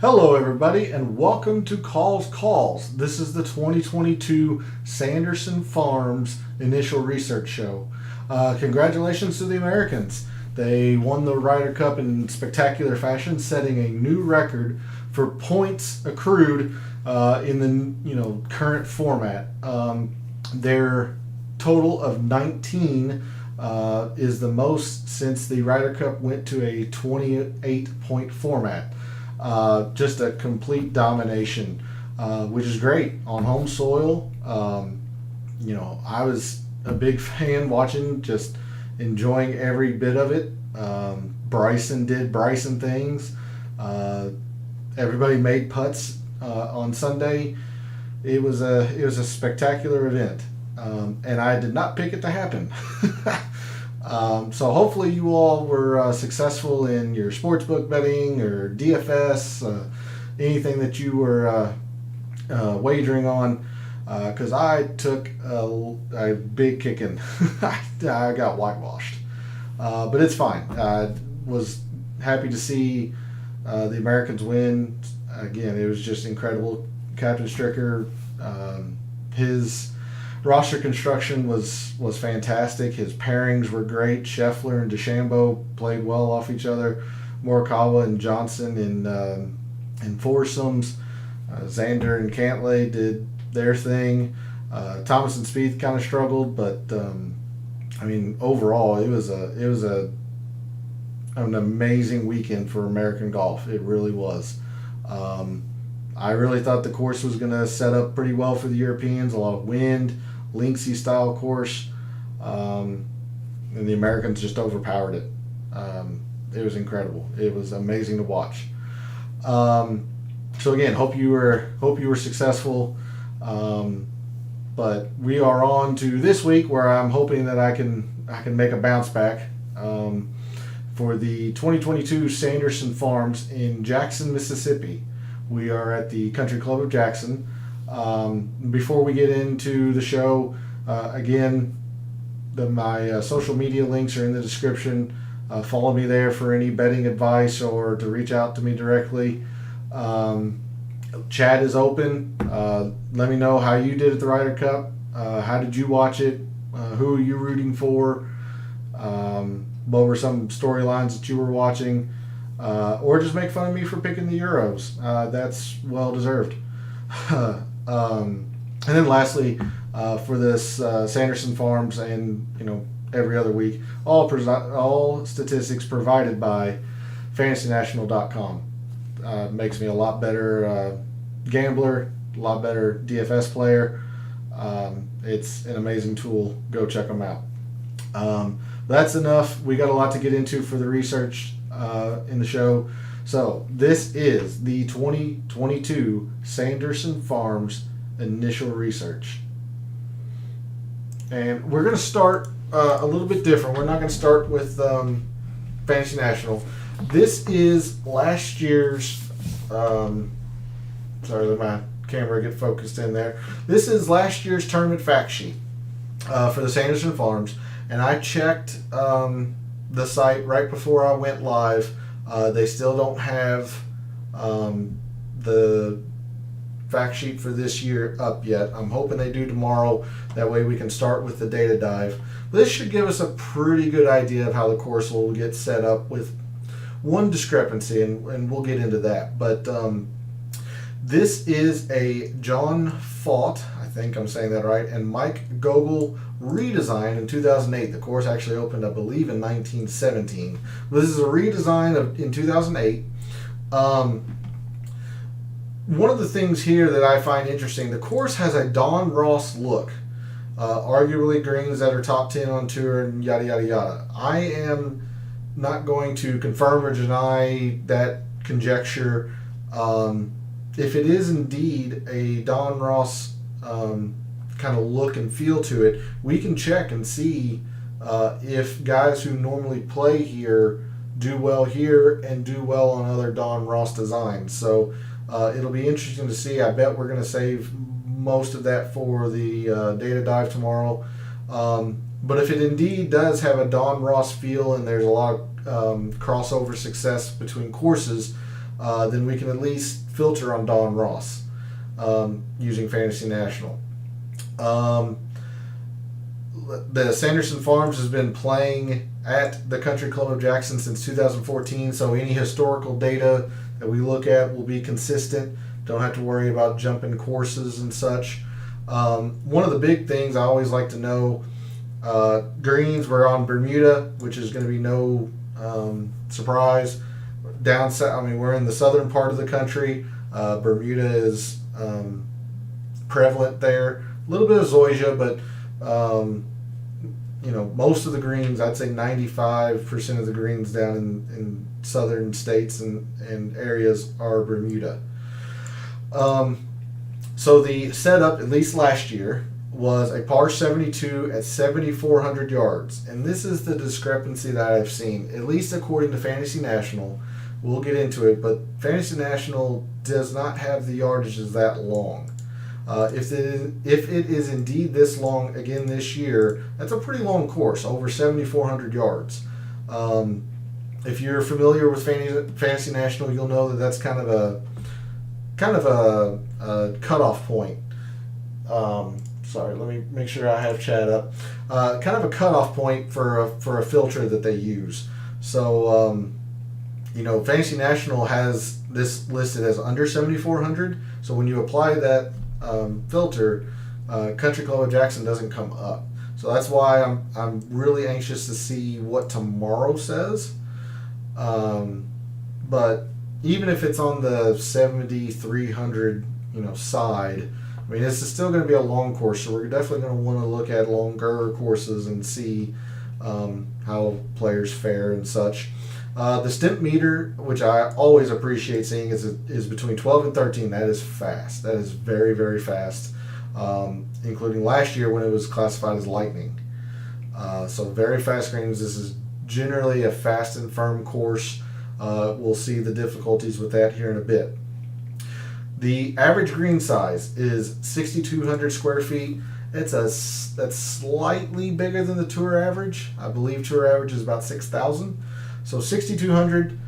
Hello, everybody, and welcome to Calls. This is the 2022 Sanderson Farms Initial Research Show. Congratulations to the Americans. They won the Ryder Cup in spectacular fashion, setting a new record for points accrued in the current format. Their total of 19 is the most since the Ryder Cup went to a 28-point format. Just a complete domination, which is great on home soil. I was a big fan watching, just enjoying every bit of it. Bryson did Bryson things. Everybody made putts on Sunday. It was a spectacular event, and I did not pick it to happen. So hopefully you all were successful in your sportsbook betting or DFS, anything that you were wagering on, because I took a big kicking. I got whitewashed, but it's fine. I was happy to see the Americans win. Again, it was just incredible. Captain Stricker, his roster construction was fantastic. His pairings were great. Scheffler and DeChambeau played well off each other. Morikawa and Johnson in foursomes. Xander and Cantlay did their thing. Thomas and Spieth kind of struggled, but overall it was an amazing weekend for American golf. It really was. I really thought the course was going to set up pretty well for the Europeans. A lot of wind, linksy style course, and the Americans just overpowered it. It was incredible. It was amazing to watch. So again, hope you were successful. But we are on to this week, where I'm hoping that I can make a bounce back for the 2022 Sanderson Farms in Jackson, Mississippi. We are at the Country Club of Jackson. Before we get into the show, again, my social media links are in the description. Follow me there for any betting advice or to reach out to me directly. Chat is open. Let me know how you did at the Ryder Cup. How did you watch it? Who are you rooting for? What were some storylines that you were watching? Or just make fun of me for picking the Euros. That's well deserved. And then lastly, for this Sanderson Farms and every other week, all statistics provided by FantasyNational.com. Makes me a lot better gambler, a lot better DFS player. It's an amazing tool. Go check them out. That's enough. We got a lot to get into for the research in the show. So this is the 2022 Sanderson Farms Initial Research. And we're going to start a little bit different. We're not going to start with Fantasy National. This is last year's... sorry, let my camera get focused in there. This is last year's tournament fact sheet for the Sanderson Farms. And I checked the site right before I went live. They still don't have the fact sheet for this year up yet. I'm hoping they do tomorrow. That way we can start with the data dive. This should give us a pretty good idea of how the course will get set up, with one discrepancy, and we'll get into that. But this is a John Faught, I think I'm saying that right, and Mike Gogol redesign in 2008. The course actually opened, I believe, in 1917. This is a redesign in 2008. One of the things here that I find interesting, the course has a Don Ross look. Arguably greens that are top 10 on tour and yada, yada, yada. I am not going to confirm or deny that conjecture. If it is indeed a Don Ross kind of look and feel to it, we can check and see if guys who normally play here do well here and do well on other Don Ross designs. So it'll be interesting to see. I bet we're going to save most of that for the data dive tomorrow. But if it indeed does have a Don Ross feel and there's a lot of crossover success between courses, then we can at least filter on Don Ross using Fantasy National. The Sanderson Farms has been playing at the Country Club of Jackson since 2014, so any historical data that we look at will be consistent. Don't have to worry about jumping courses and such. One of the big things I always like to know, greens, we're on Bermuda, which is going to be no surprise. Down south, we're in the southern part of the country. Bermuda is prevalent there. A little bit of zoysia, but most of the greens, I'd say 95% of the greens down in southern states and areas are Bermuda. So the setup, at least last year, was a par 72 at 7,400 yards. And this is the discrepancy that I've seen, at least according to Fantasy National. We'll get into it, but Fantasy National does not have the yardages that long. If it is indeed this long again this year, that's a pretty long course, over 7,400 yards. If you're familiar with Fantasy National, you'll know that that's kind of a cutoff point. Sorry, let me make sure I have chat up. Kind of a cutoff point for a filter that they use. So Fantasy National has this listed as under 7,400. So when you apply that filter, Country Club of Jackson doesn't come up. So that's why I'm really anxious to see what tomorrow says. But even if it's on the 7,300 side, this is still going to be a long course. So we're definitely going to want to look at longer courses and see how players fare and such. The Stent Meter, which I always appreciate seeing, is between 12 and 13. That is fast. That is very, very fast, including last year when it was classified as lightning. So very fast greens. This is generally a fast and firm course. We'll see the difficulties with that here in a bit. The average green size is 6,200 square feet. That's slightly bigger than the tour average. I believe tour average is about 6,000. So 6,200,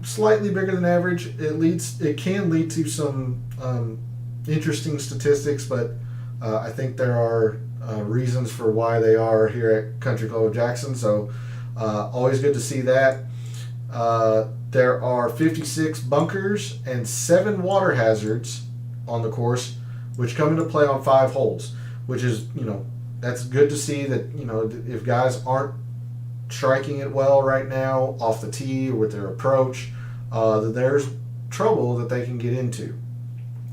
slightly bigger than average. It can lead to some interesting statistics, but I think there are reasons for why they are here at Country Club of Jackson. So always good to see that. There are 56 bunkers and 7 water hazards on the course, which come into play on 5 holes, which is, that's good to see that, if guys aren't striking it well right now off the tee or with their approach, that there's trouble that they can get into.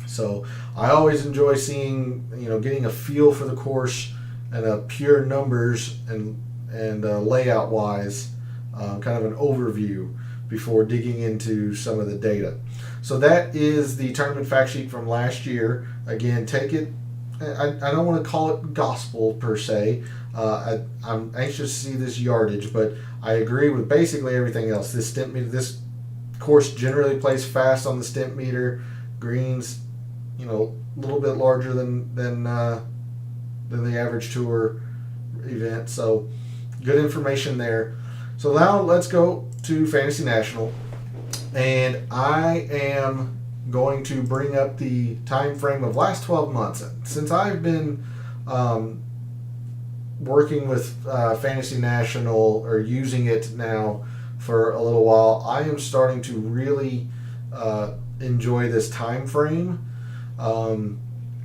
So I always enjoy seeing, getting a feel for the course and a pure numbers and layout wise, kind of an overview before digging into some of the data. So that is the tournament fact sheet from last year. Again, take it, I don't want to call it gospel per se. I'm anxious to see this yardage, but I agree with basically everything else. This Stent Meter, this course generally plays fast on the Stent Meter. Greens, a little bit larger than the average tour event. So good information there. So now let's go to Fantasy National, and I am going to bring up the time frame of last 12 months. Since I've been working with Fantasy National, or using it now for a little while, I am starting to really enjoy this time frame.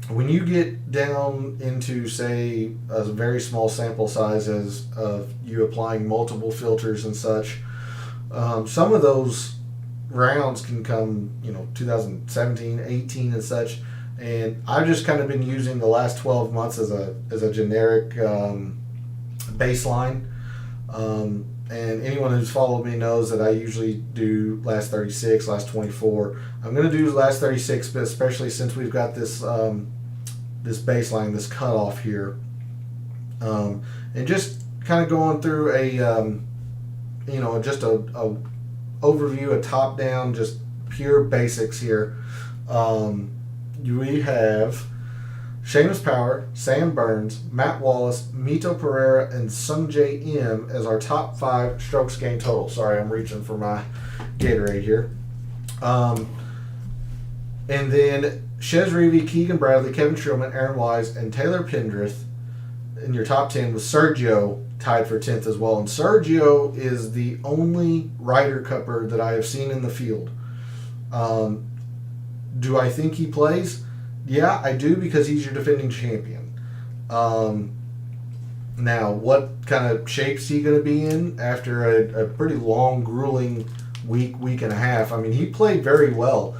When you get down into, say, a very small sample size of you applying multiple filters and such, some of those rounds can come, 2017, 18 and such, and I've just kind of been using the last 12 months as a generic baseline. And anyone who's followed me knows that I usually do last 36, last 24. I'm going to do last 36, but especially since we've got this this baseline, this cutoff here, and just kind of going through a just a overview, a top down, just pure basics here. We have Seamus Power, Sam Burns, Matt Wallace, Mito Pereira, and Sungjae M as our top 5 strokes gained total. Sorry, I'm reaching for my Gatorade here. Um, and then Shez Reavie, Keegan Bradley, Kevin Streelman, Aaron Wise, and Taylor Pendrith in your top 10 with Sergio tied for 10th as well. And Sergio is the only Ryder Cupper that I have seen in the field. Do I think he plays? Yeah, I do, because he's your defending champion. Now, what kind of shape's he going to be in after a pretty long, grueling week and a half? I mean, he played very well.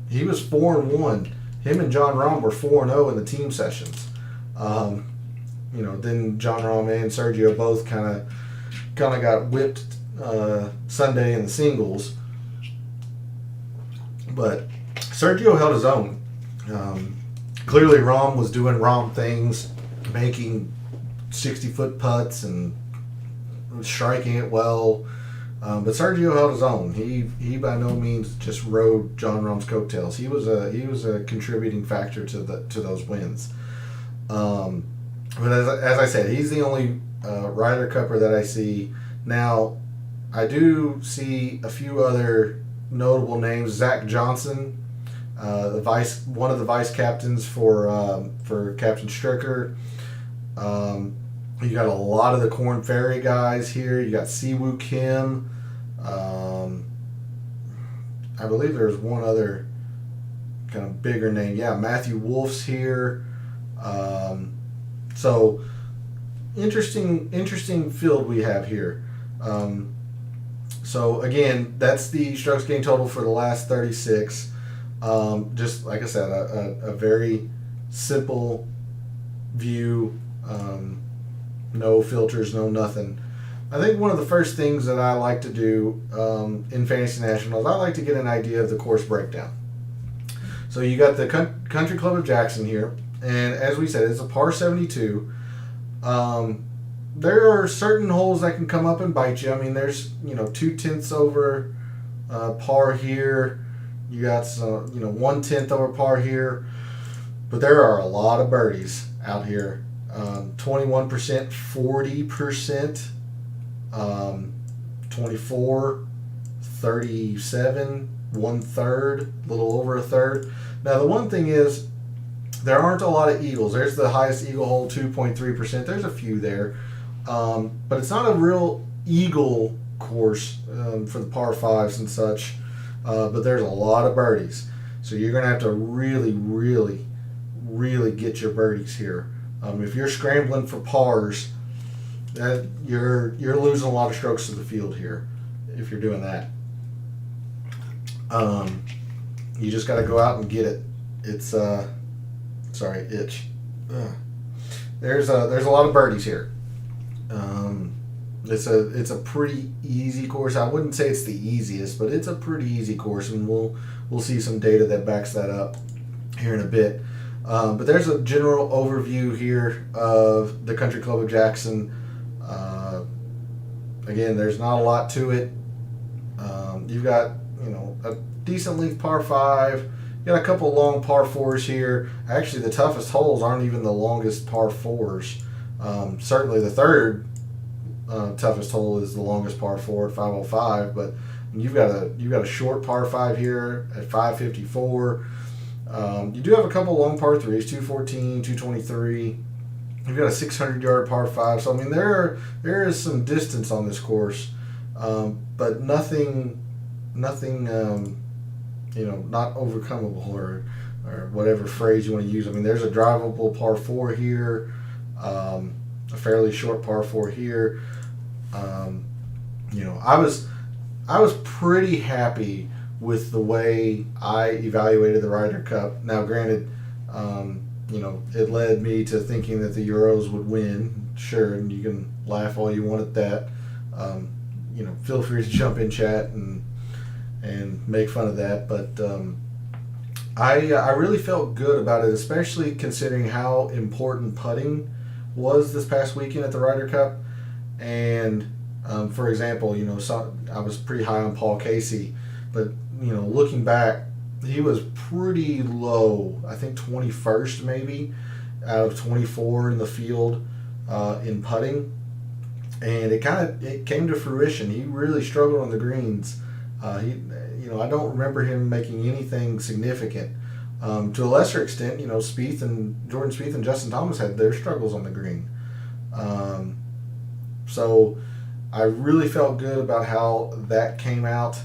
He was 4-1. Him and John Rahm were 4-0 in the team sessions. Then John Rahm and Sergio both kind of got whipped Sunday in the singles. But Sergio held his own. Clearly, Rahm was doing Rahm things, making 60-foot putts and striking it well. But Sergio held his own. He by no means just rode John Rahm's coattails. He was a contributing factor to those wins. But as I said, he's the only Ryder Cupper that I see. Now, I do see a few other notable names. Zach Johnson, one of the vice captains for Captain Stricker. You got a lot of the Korn Ferry guys here. You got Siwoo Kim. I believe there's one other kind of bigger name. Yeah, Matthew Wolf's here. So interesting field we have here. So again, that's the strokes gained total for the last 36. Just like I said, a very simple view. No filters, no nothing. I think one of the first things that I like to do in Fantasy Nationals, I like to get an idea of the course breakdown. So you got the Country Club of Jackson here, and as we said, it's a par 72. There are certain holes that can come up and bite you. I mean, there's 2/10 over par here. You got some 1/10 over par here, but there are a lot of birdies out here. 21%, 40%, 24, 37, 1/3, a little over a third. Now the one thing is, there aren't a lot of eagles. There's the highest eagle hole, 2.3%. There's a few there, but it's not a real eagle course for the par fives and such. But there's a lot of birdies, so you're gonna have to really, really, really get your birdies here. If you're scrambling for pars, you're losing a lot of strokes to the field here. If you're doing that, you just got to go out and get it. It's itch. There's a lot of birdies here. It's a pretty easy course. I wouldn't say it's the easiest, but it's a pretty easy course, and we'll see some data that backs that up here in a bit. But there's a general overview here of the Country Club of Jackson. Again, there's not a lot to it. You've got a decent length par 5. You got a couple long par 4s here. Actually, the toughest holes aren't even the longest par 4s. Certainly, the third toughest hole is the longest par 4 at 505. But you've got a short par 5 here at 554. You do have a couple long par 3s, 214, 223. You've got a 600-yard par 5. So I mean, there is some distance on this course, but nothing. Not overcomable or whatever phrase you want to use. I mean, there's a drivable par 4 here, a fairly short par 4 here. I was pretty happy with the way I evaluated the Ryder Cup. Now, granted, it led me to thinking that the Euros would win. Sure, and you can laugh all you want at that. Feel free to jump in chat and make fun of that, but I really felt good about it, especially considering how important putting was this past weekend at the Ryder Cup. And for example, I was pretty high on Paul Casey, but looking back, he was pretty low. I think 21st maybe out of 24 in the field in putting, and it came to fruition. He really struggled on the greens. I don't remember him making anything significant. To a lesser extent, Jordan Spieth and Justin Thomas had their struggles on the green. So I really felt good about how that came out.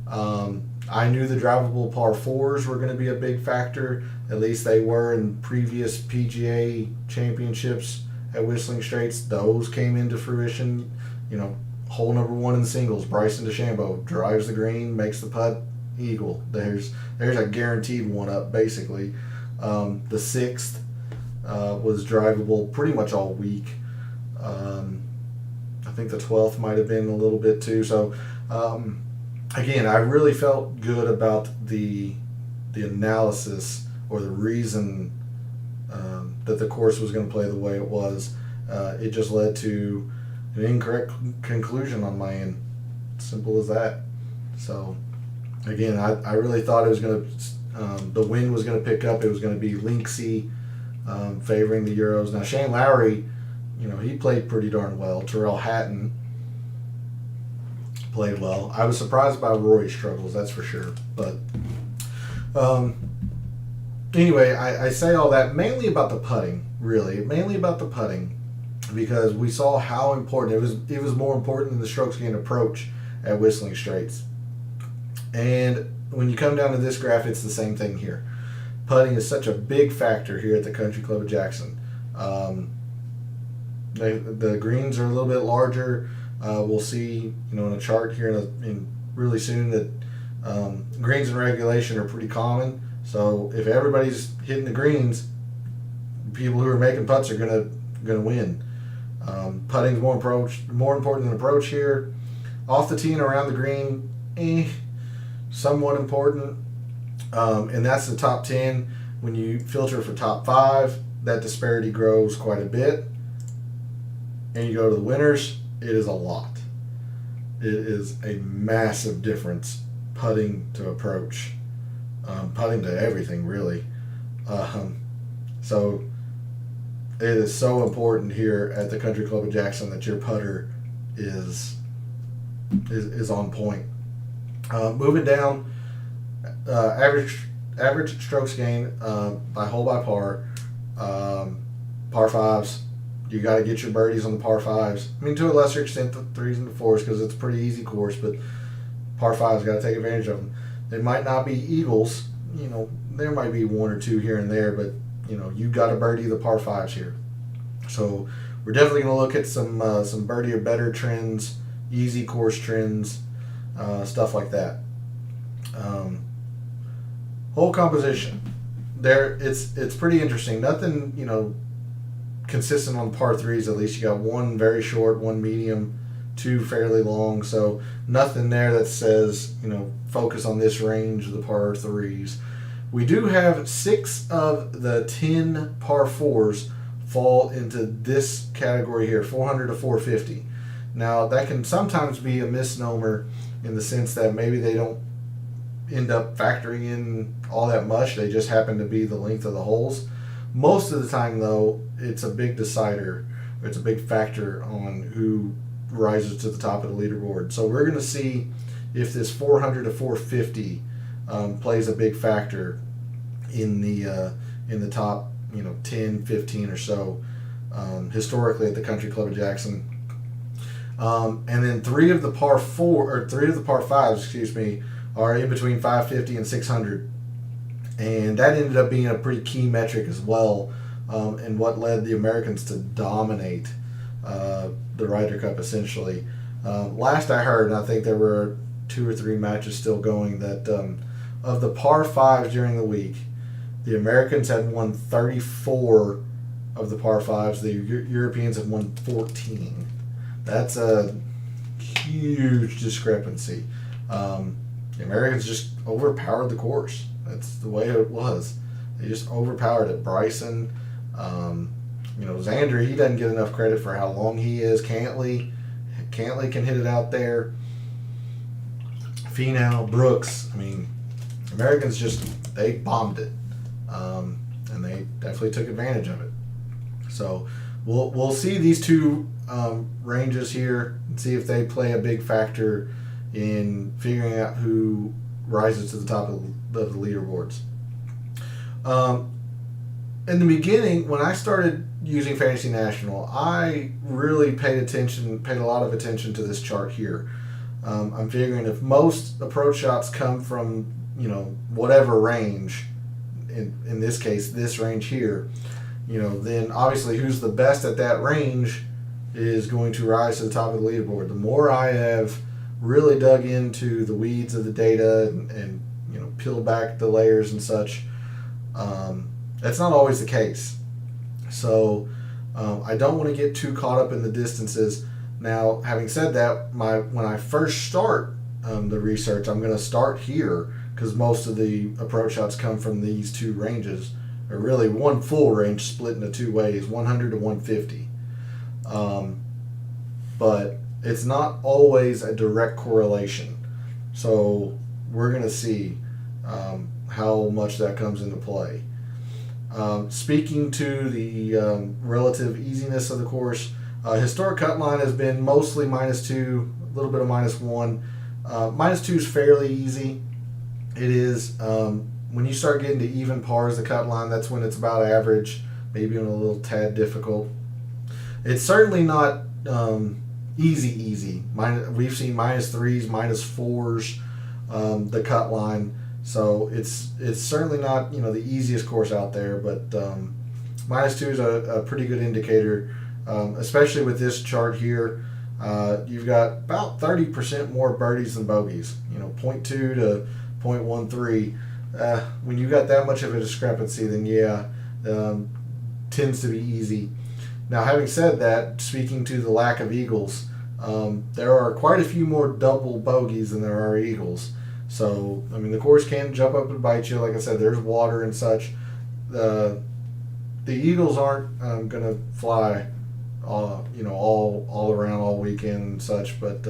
I knew the drivable par fours were going to be a big factor. At least they were in previous PGA championships at Whistling Straits. Those came into fruition. Hole number 1 in singles, Bryson DeChambeau drives the green, makes the putt, eagle. There's a guaranteed one up, basically. The 6th was drivable pretty much all week. I think the 12th might have been a little bit too. So, again, I really felt good about the analysis or the reason that the course was going to play the way it was. It just led to an incorrect conclusion on my end. Simple as that. So, again, I really thought it was going to, the wind was going to pick up. It was going to be linksy, favoring the Euros. Now, Shane Lowry, he played pretty darn well. Tyrrell Hatton played well. I was surprised by Rory's struggles, that's for sure. But anyway, I say all that mainly about the putting, really. Mainly about the putting, because we saw how important it was more important than the strokes gained approach at Whistling Straits. And when you come down to this graph, it's the same thing here. Putting is such a big factor here at the Country Club of Jackson. The greens are a little bit larger. We'll see, in a chart here in really soon that greens in regulation are pretty common. So if everybody's hitting the greens, people who are making putts are gonna win. Putting's more important than approach here. Off the tee and around the green, somewhat important. And that's the top 10. When you filter for top 5, that disparity grows quite a bit. And you go to the winners, it is a lot. It is a massive difference, putting to approach, putting to everything, really. So it is so important here at the Country Club of Jackson that your putter is on point. Moving down, average strokes gained by hole by par, par 5s. You got to get your birdies on the par 5s. I mean, to a lesser extent, the 3s and the 4s, because it's a pretty easy course, but par 5s, got to take advantage of them. They might not be eagles. There might be 1 or 2 here and there, but, you got to birdie the par 5s here. So we're definitely going to look at some birdie or better trends, easy course trends, stuff like that. Hole composition. It's pretty interesting. Nothing, consistent on par 3s. At least you got 1 very short, 1 medium, 2 fairly long. So nothing there that says, focus on this range of the par 3s. We do have 6 of the 10 par 4s fall into this category here, 400 to 450. Now, that can sometimes be a misnomer in the sense that maybe they don't end up factoring in all that much. They just happen to be the length of the holes. Most of the time, though, it's a big decider. It's a big factor on who rises to the top of the leaderboard. So we're going to see if this 400 to 450 plays a big factor in the top 10, 15 or so historically at the Country Club of Jackson. And then 3 of the par 5s, are in between 550 and 600. And that ended up being a pretty key metric as well, and what led the Americans to dominate the Ryder Cup essentially. Last I heard, and I think there were 2 or 3 matches still going, that of the par 5s during the week, the Americans had won 34 of the par 5s. The Europeans have won 14. That's a huge discrepancy. The Americans just overpowered the course. That's the way it was. They just overpowered it. Bryson, Xander, he doesn't get enough credit for how long he is. Cantley can hit it out there. Finau, Brooks. Americans they bombed it, and they definitely took advantage of it. So we'll see these 2 ranges here and see if they play a big factor in figuring out who rises to the top of the leaderboards. In the beginning, when I started using Fantasy National, I really paid a lot of attention to this chart here. I'm figuring if most approach shots come from, whatever range, in this case, this range here, then obviously who's the best at that range is going to rise to the top of the leaderboard. The more I have really dug into the weeds of the data and peeled back the layers and such, that's not always the case. So I don't want to get too caught up in the distances. Now, having said that, when I first start the research, I'm going to start here because most of the approach shots come from these two ranges, or really one full range split into two ways, 100 to 150. But it's not always a direct correlation. So we're going to see how much that comes into play. Speaking to the relative easiness of the course, historic cut line has been mostly -2, a little bit of -1. -2 is fairly easy. It is when you start getting to even pars, the cut line, that's when it's about average, maybe on a little tad difficult. It's certainly not easy. We've seen -3s, -4s, the cut line. So it's certainly not the easiest course out there, but -2 is a pretty good indicator, especially with this chart here. You've got about 30% more birdies than bogeys. 0.2 to 0.13. When you got that much of a discrepancy, then tends to be easy. Now, having said that, speaking to the lack of eagles, there are quite a few more double bogeys than there are eagles. So, the course can jump up and bite you. Like I said, there's water and such. The eagles aren't going to fly, all around all weekend and such. But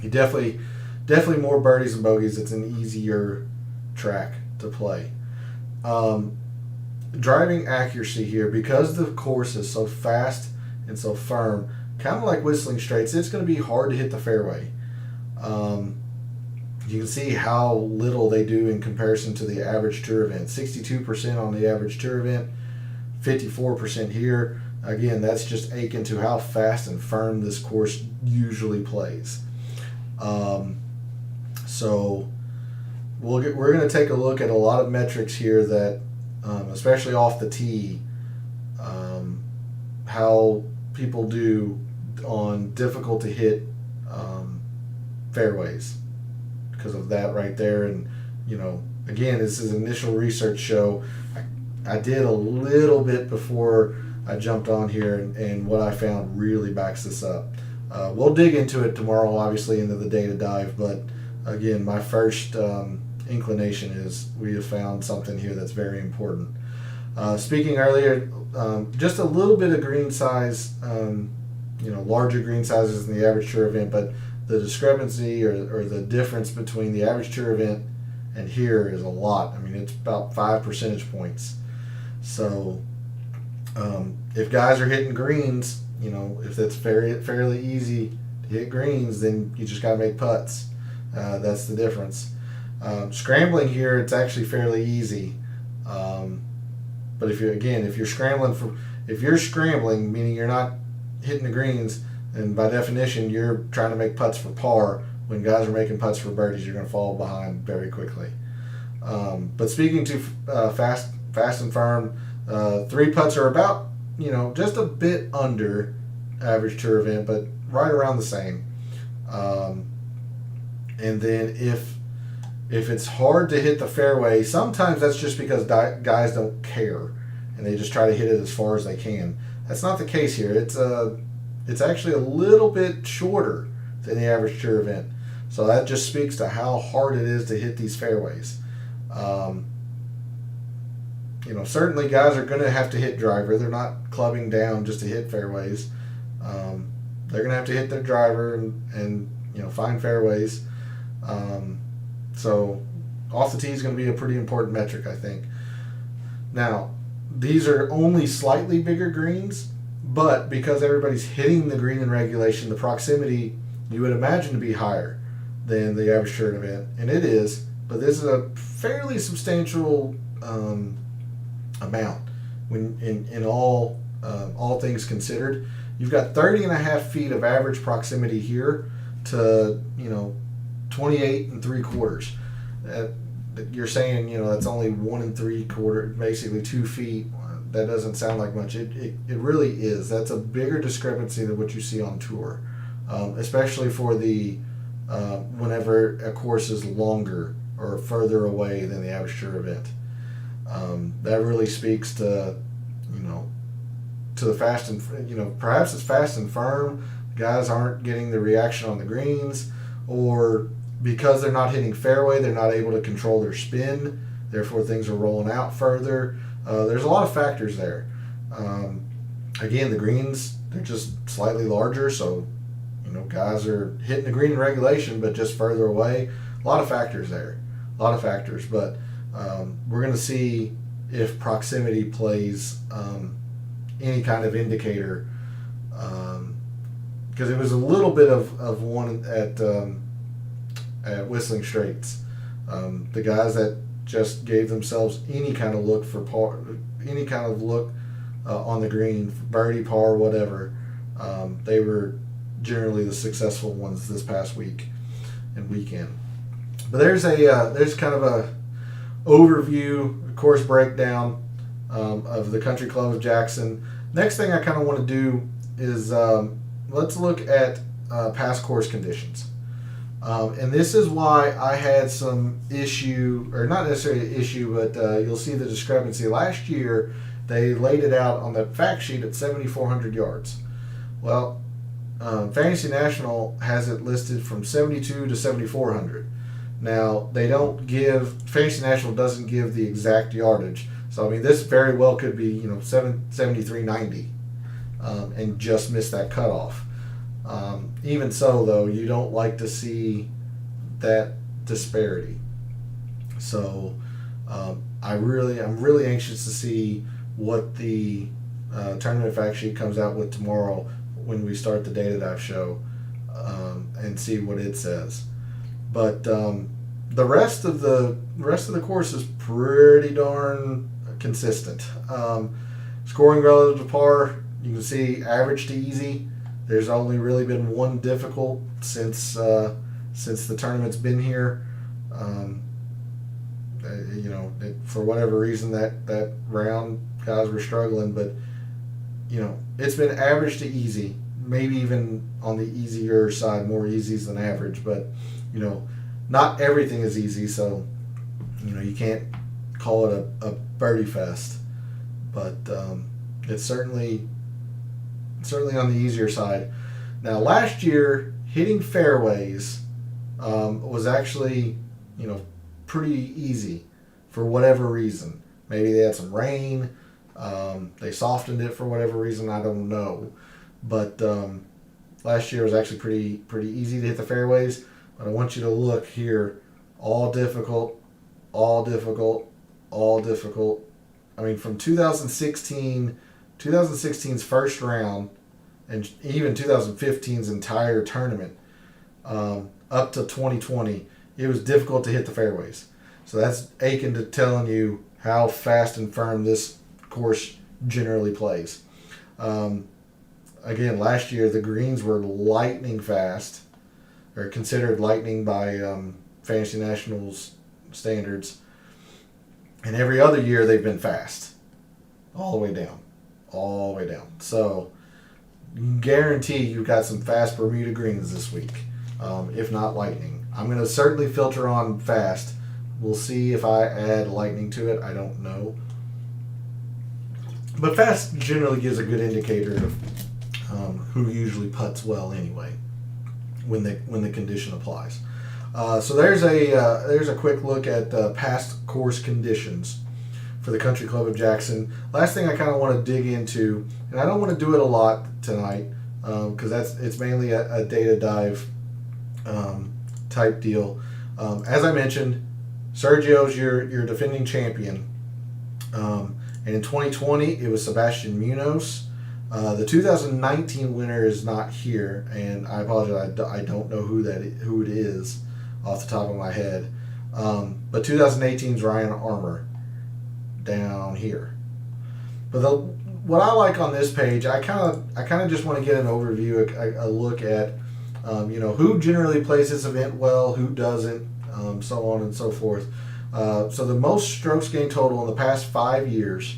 you definitely more birdies and bogeys. It's an easier track to play. Driving accuracy here, because the course is so fast and so firm, kind of like Whistling Straits, it's going to be hard to hit the fairway. You can see how little they do in comparison to the average tour event. 62% on the average tour event, 54% here. Again, that's just akin to how fast and firm this course usually plays. So we're going to take a look at a lot of metrics here that, especially off the tee, how people do on difficult to hit fairways. Because of that right there. And again, this is an initial research show. I did a little bit before I jumped on here, and what I found really backs this up. We'll dig into it tomorrow, obviously, into the data dive, but again, my first inclination is we have found something here that's very important. Speaking earlier, just a little bit of green size, larger green sizes than the average tour event, but the discrepancy or the difference between the average tour event and here is a lot. It's about 5 percentage points. So if guys are hitting greens, if that's fairly easy to hit greens, then you just got to make putts. That's the difference. Scrambling here, it's actually fairly easy. But if you're scrambling, meaning you're not hitting the greens, and by definition, you're trying to make putts for par. When guys are making putts for birdies, you're going to fall behind very quickly. But speaking to fast and firm, 3 putts are about, just a bit under average tour event, but right around the same. And then if it's hard to hit the fairway, sometimes that's just because guys don't care and they just try to hit it as far as they can. That's not the case here. It's actually a little bit shorter than the average tour event. So that just speaks to how hard it is to hit these fairways. Certainly guys are going to have to hit driver. They're not clubbing down just to hit fairways. They're going to have to hit their driver and find fairways. So off the tee is going to be a pretty important metric, I think. Now, these are only slightly bigger greens, but because everybody's hitting the green in regulation, the proximity you would imagine to be higher. than the average tournament event, and it is. But this is a fairly substantial amount when in all things considered. You've got 30.5 feet of average proximity here to 28 3/4. You're saying that's only 1 3/4, basically 2 feet. That doesn't sound like much. It really is. That's a bigger discrepancy than what you see on tour, especially for the whenever a course is longer or further away than the average tour event. That really speaks to to the fast and perhaps it's fast and firm. Guys aren't getting the reaction on the greens, or because they're not hitting fairway, they're not able to control their spin. Therefore, things are rolling out further. There's a lot of factors there. Again, the greens, they're just slightly larger, so guys are hitting the green in regulation, but just further away. A lot of factors there. A lot of factors, but we're going to see if proximity plays any kind of indicator, because it was a little bit of one at Whistling Straits. The guys that just gave themselves any kind of look for par, any kind of look on the green, birdie, par, whatever. They were generally the successful ones this past week and weekend. But there's kind of a overview, course breakdown of the Country Club of Jackson. Next thing I kind of want to do is let's look at past course conditions. And this is why I had some issue, or not necessarily an issue, but you'll see the discrepancy. Last year, they laid it out on the fact sheet at 7,400 yards. Well, Fantasy National has it listed from 72 to 7,400. Now, Fantasy National doesn't give the exact yardage. So, I mean, this very well could be, 73.90 and just miss that cutoff. Even so, though, you don't like to see that disparity. So, I'm really anxious to see what the tournament fact sheet comes out with tomorrow when we start the Data Dive show, and see what it says. But the rest of the course is pretty darn consistent. Scoring relative to par, you can see average to easy. There's only really been one difficult since the tournament's been here. For whatever reason that round guys were struggling, but it's been average to easy, maybe even on the easier side, more easies than average, but not everything is easy, so you can't call it a birdie fest, but it's certainly on the easier side. Now, last year, hitting fairways was actually pretty easy for whatever reason. Maybe they had some rain, they softened it for whatever reason, I don't know, but last year was actually pretty easy to hit the fairways. But I want you to look here, all difficult, all difficult, all difficult. I mean, from 2016's first round, and even 2015's entire tournament, up to 2020, it was difficult to hit the fairways. So that's akin to telling you how fast and firm this course generally plays. Again, last year the greens were lightning fast, or considered lightning by Fantasy National's standards. And every other year they've been fast. All the way down. All the way down. So, guarantee you've got some fast Bermuda greens this week, if not lightning. I'm going to certainly filter on fast. We'll see if I add lightning to it. I don't know. But fast generally gives a good indicator of who usually putts well anyway, when the condition applies. So there's a quick look at past course conditions for the Country Club of Jackson. Last thing I kind of want to dig into, and I don't want to do it a lot tonight because it's mainly a data dive type deal. As I mentioned, Sergio's your defending champion, and in 2020 it was Sebastian Munoz. The 2019 winner is not here, and I apologize. I don't know who it is. off the top of my head. But 2018's Ryan Armour down here. But what I like on this page, I kind of just want to get an overview, a look at who generally plays this event well, who doesn't, so on and so forth. So the most strokes gained total in the past 5 years,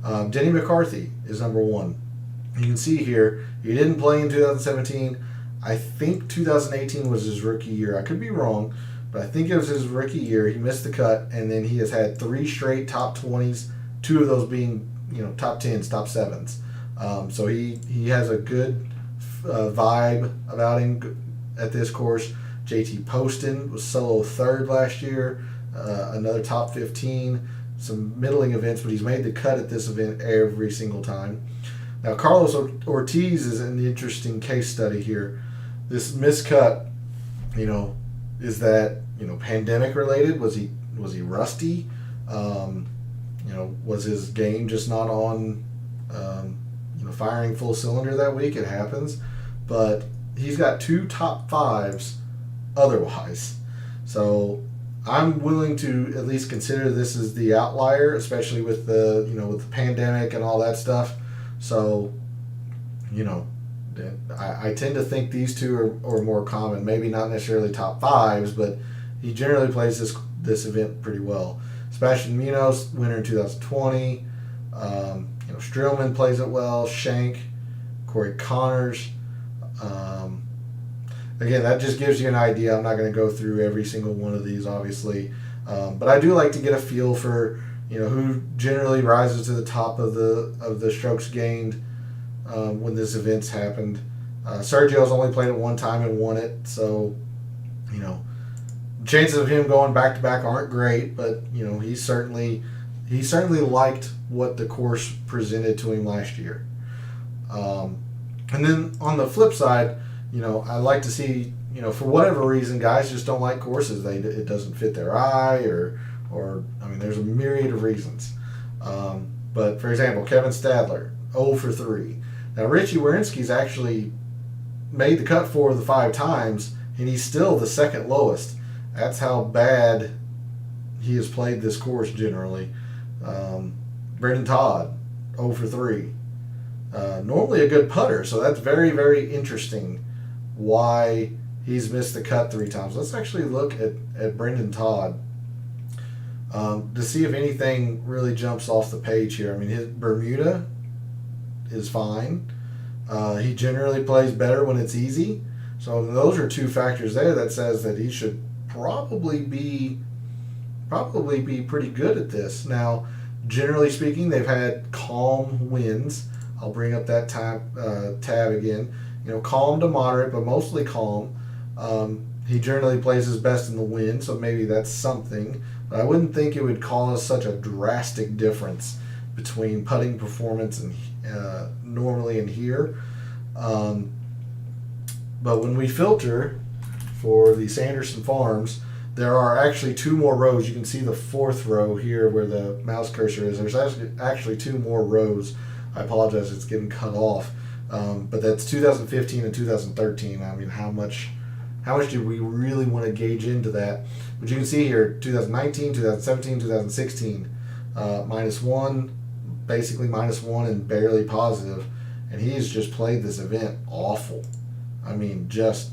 Denny McCarthy is number one. You can see here, he didn't play in 2017. I think 2018 was his rookie year. I could be wrong, but I think it was his rookie year. He missed the cut, and then he has had 3 straight top 20s, 2 of those being top 10s, top 7s. So he has a good vibe about him at this course. JT Poston was solo 3rd last year, another top 15, some middling events, but he's made the cut at this event every single time. Now, Carlos Ortiz is an interesting case study here. This miscut, is that pandemic related? Was he rusty? Was his game just not on firing full cylinder that week? It happens, but he's got 2 top 5s otherwise. So I'm willing to at least consider this as the outlier, especially with the with the pandemic and all that stuff. So I tend to think these 2 are more common. Maybe not necessarily top 5s, but he generally plays this event pretty well. Sebastian Munoz, winner in 2020. Streelman plays it well. Shank, Corey Connors. Again, that just gives you an idea. I'm not going to go through every single one of these, obviously, but I do like to get a feel for who generally rises to the top of the strokes gained when this event's happened. Sergio's only played it one time and won it, so chances of him going back to back aren't great, but he certainly liked what the course presented to him last year. And then on the flip side, I like to see for whatever reason guys just don't like courses. It doesn't fit their eye, or there's a myriad of reasons. But for example, Kevin Stadler, 0 for 3. Now Richie Wierenski's actually made the cut 4 of the 5 times, and he's still the 2nd lowest. That's how bad he has played this course generally. Brendan Todd, 0 for 3. Normally a good putter, so that's very, very interesting why he's missed the cut 3 times. Let's actually look at Brendan Todd to see if anything really jumps off the page here. His Bermuda is fine. He generally plays better when it's easy. So those are 2 factors there that says that he should probably be pretty good at this. Now, generally speaking, they've had calm wins. I'll bring up that tab again. Calm to moderate, but mostly calm. He generally plays his best in the wind, so maybe that's something. But I wouldn't think it would cause such a drastic difference between putting performance and normally and here. But when we filter for the Sanderson Farms, there are actually 2 more rows. You can see the 4th row here where the mouse cursor is. There's actually 2 more rows. I apologize, it's getting cut off. But that's 2015 and 2013. How much do we really want to gauge into that? But you can see here, 2019, 2017, 2016, -1, basically -1 and barely positive. And he's just played this event awful. Just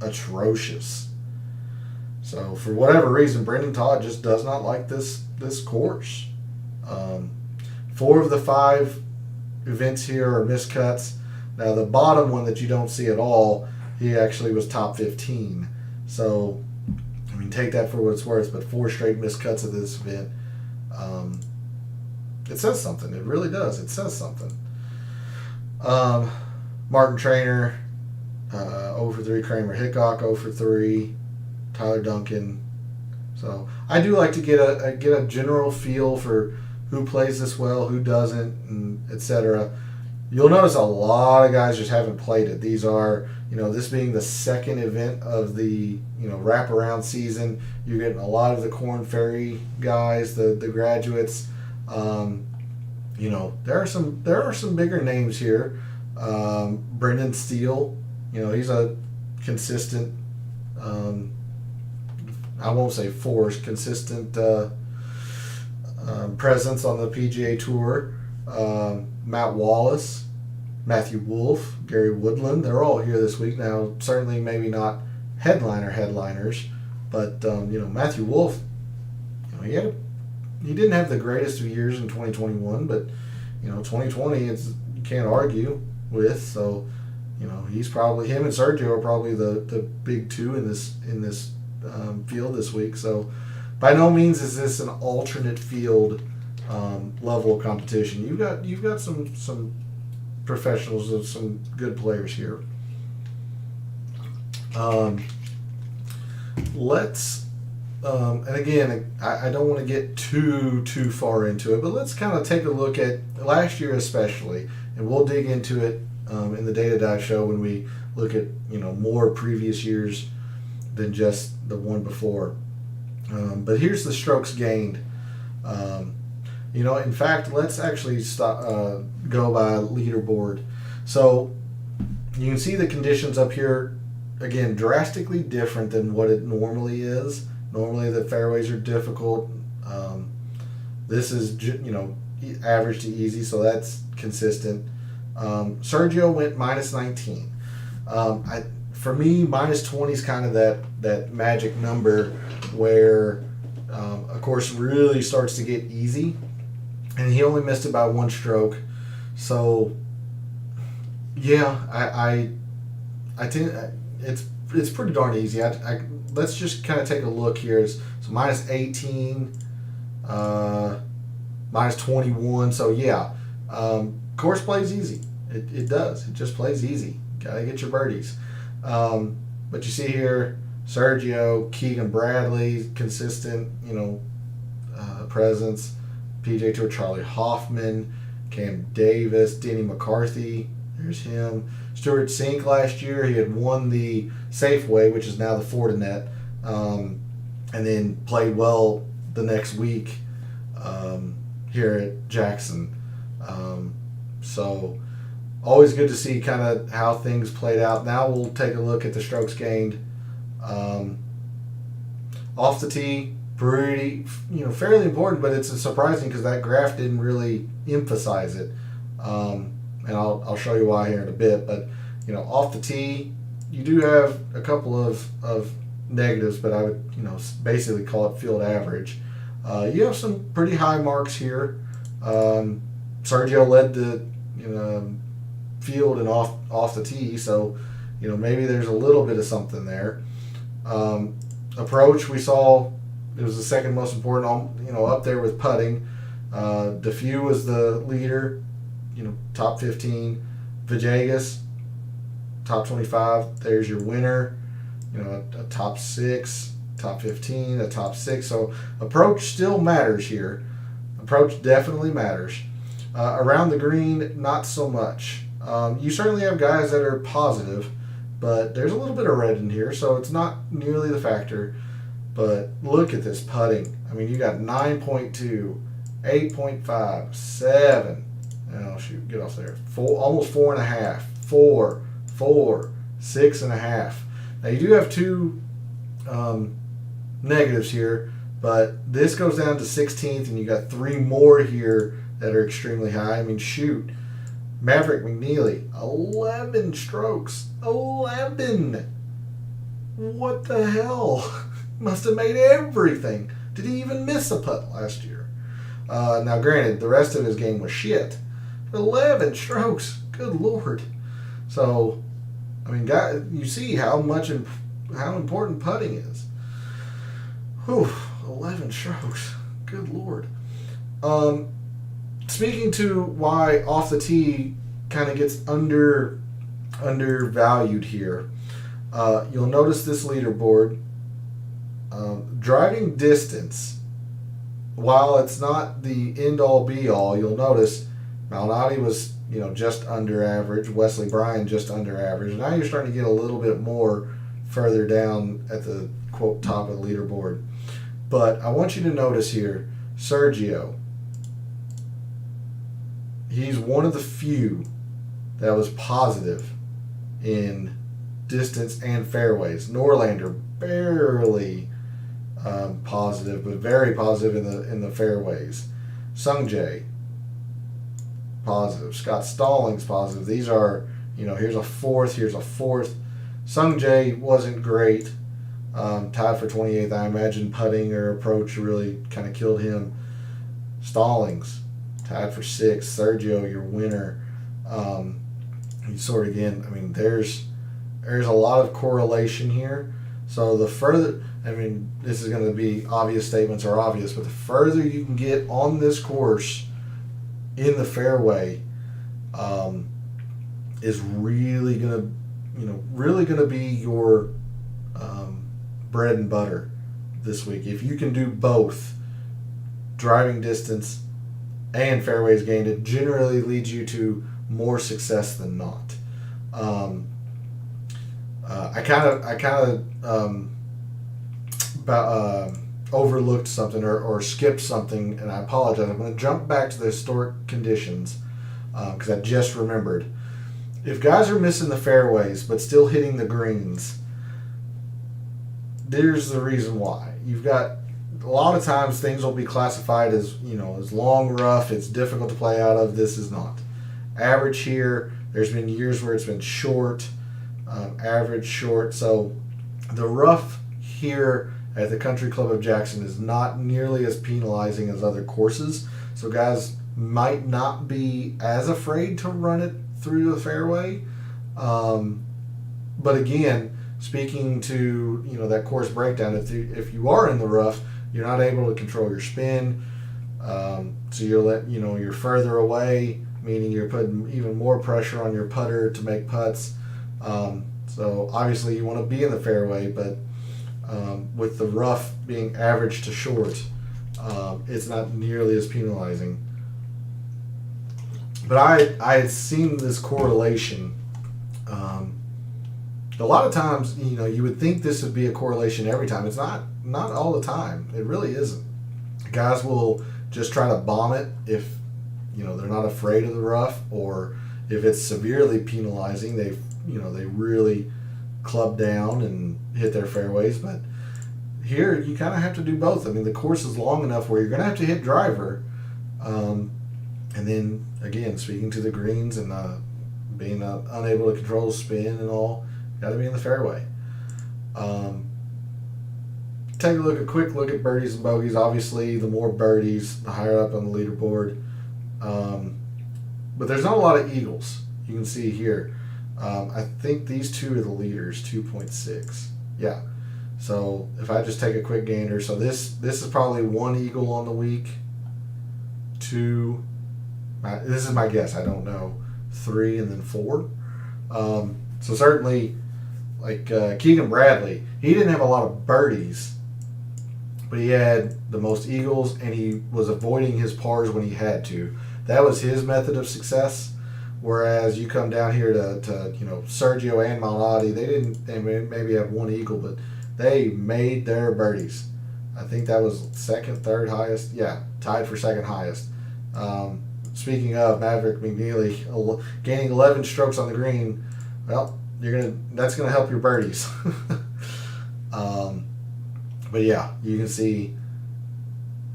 atrocious. So for whatever reason, Brendan Todd just does not like this course. 4 of the 5 events here are miscuts. Now the bottom one that you don't see at all, he actually was top 15. So take that for what it's worth. But 4 straight miscuts of this event, it says something. It really does. It says something. Martin Trainer, 0 for 3. Kramer Hickok, 0 for 3. Tyler Duncan. So I do like to get a general feel for who plays this well, who doesn't, and etc. You'll notice a lot of guys just haven't played it. These are, this being the 2nd event of the, wraparound season. You're getting a lot of the Korn Ferry guys, the graduates. There are some bigger names here. Brendan Steele, he's a consistent I won't say force, consistent presence on the PGA Tour. Matt Wallace, Matthew Wolff, Gary Woodland, they're all here this week. Now, certainly maybe not headliners, but Matthew Wolff, he didn't have the greatest of years in 2021, but 2020 you can't argue with. So he's probably, him and Sergio are probably the big two in this field this week. So by no means is this an alternate field level of competition. You've got some professionals of some good players here. And again, I don't want to get too far into it, but let's kind of take a look at last year especially, and we'll dig into it in the Data Dive show when we look at more previous years than just the one before. But here's the strokes gained. In fact, let's actually go by leaderboard. So you can see the conditions up here, again, drastically different than what it normally is. Normally the fairways are difficult. This is average to easy, so that's consistent. Sergio went minus 19. For me, minus 20 is kind of that magic number where a course really starts to get easy, and he only missed it by one stroke. So yeah, I think it's pretty darn easy. Let's just kind of take a look here. So minus 18, minus 21. So yeah, course plays easy. It does. It just plays easy. Gotta get your birdies. But you see here, Sergio, Keegan Bradley, consistent, presence. PJ Tour, Charlie Hoffman, Cam Davis, Denny McCarthy. There's him. Stuart Sink last year, he had won the Safeway, which is now the Fortinet, and then played well the next week here at Jackson. So always good to see kind of how things played out. Now we'll take a look at the strokes gained. Off the tee, pretty, fairly important, but it's surprising because that graph didn't really emphasize it. And I'll show you why here in a bit. But off the tee, you do have a couple of negatives, but I would basically call it field average. You have some pretty high marks here. Sergio led the field and off the tee, so maybe there's a little bit of something there. Approach, we saw it was the second most important, up there with putting. DeFew was the leader, top 15. Villegas, top 25. There's your winner. A top 6, top 15, a top 6. So approach still matters here. Approach definitely matters. Around the green, not so much. You certainly have guys that are positive, but there's a little bit of red in here, so it's not nearly the factor. But look at this putting. I mean, you got 9.2, 8.5, 7. Oh, shoot, get off there. Almost 4.5, 4, 6.5. Now, you do have two negatives here, but this goes down to 16th, and you got 3 more here that are extremely high. I mean, shoot. Maverick McNeely, 11 strokes. 11! What the hell? Must have made everything. Did he even miss a putt last year? Now, granted, the rest of his game was shit. 11 strokes. Good Lord. So, I mean, guys, you see how important putting is. Whew, 11 strokes. Good Lord. Speaking to why off the tee kind of gets undervalued here, you'll notice this leaderboard. Driving distance, while it's not the end-all be-all, you'll notice Malnati was just under average, Wesley Bryan just under average. Now you're starting to get a little bit more further down at the quote top of the leaderboard. But I want you to notice here, Sergio. He's one of the few that was positive in distance and fairways. Norlander barely positive, but very positive in the fairways. Sung Jae, positive. Scott Stallings, positive. These are, here's a fourth, here's a fourth. Sung Jae wasn't great. Tied for 28th. I imagine putting or approach really kind of killed him. Stallings, tied for 6th. Sergio, your winner. You sort of, again, there's a lot of correlation here. So the further, this is going to be obvious statements are obvious, but the further you can get on this course in the fairway is really going to be your bread and butter this week. If you can do both driving distance and fairways gained, it generally leads you to more success than not. I kind of overlooked something or skipped something, and I apologize. I'm going to jump back to the historic conditions because I just remembered. If guys are missing the fairways but still hitting the greens, there's the reason why. You've got a lot of times things will be classified as as long rough. It's difficult to play out of. This is not average here. There's been years where it's been short, average short. So the rough here at the Country Club of Jackson is not nearly as penalizing as other courses. So guys might not be as afraid to run it through the fairway. But again, speaking to that course breakdown, if you are in the rough, you're not able to control your spin. So you're further away, meaning you're putting even more pressure on your putter to make putts. So obviously you want to be in the fairway, but with the rough being average to short, it's not nearly as penalizing. But I had seen this correlation. A lot of times, you would think this would be a correlation every time. It's not all the time. It really isn't. Guys will just try to bomb it if they're not afraid of the rough, or if it's severely penalizing, they really club down and hit their fairways. But here you kind of have to do both. The course is long enough where you're going to have to hit driver, and then again, speaking to the greens and being unable to control spin and all, got to be in the fairway. Take a quick look at birdies and bogeys. Obviously, the more birdies, the higher up on the leaderboard. But there's not a lot of eagles. You can see here. I think these two are the leaders, 2.6. Yeah. So if I just take a quick gander, so this is probably 1 eagle on the week. 2. This is my guess. I don't know. 3 and then 4. So certainly, like Keegan Bradley, he didn't have a lot of birdies, but he had the most eagles, and he was avoiding his pars when he had to. That was his method of success. Whereas you come down here to Sergio and Malnati, they maybe have 1 eagle, but they made their birdies. I think that was second, third highest. Yeah, tied for second highest. Speaking of Maverick McNeely gaining 11 strokes on the green, well, that's gonna help your birdies. But yeah, you can see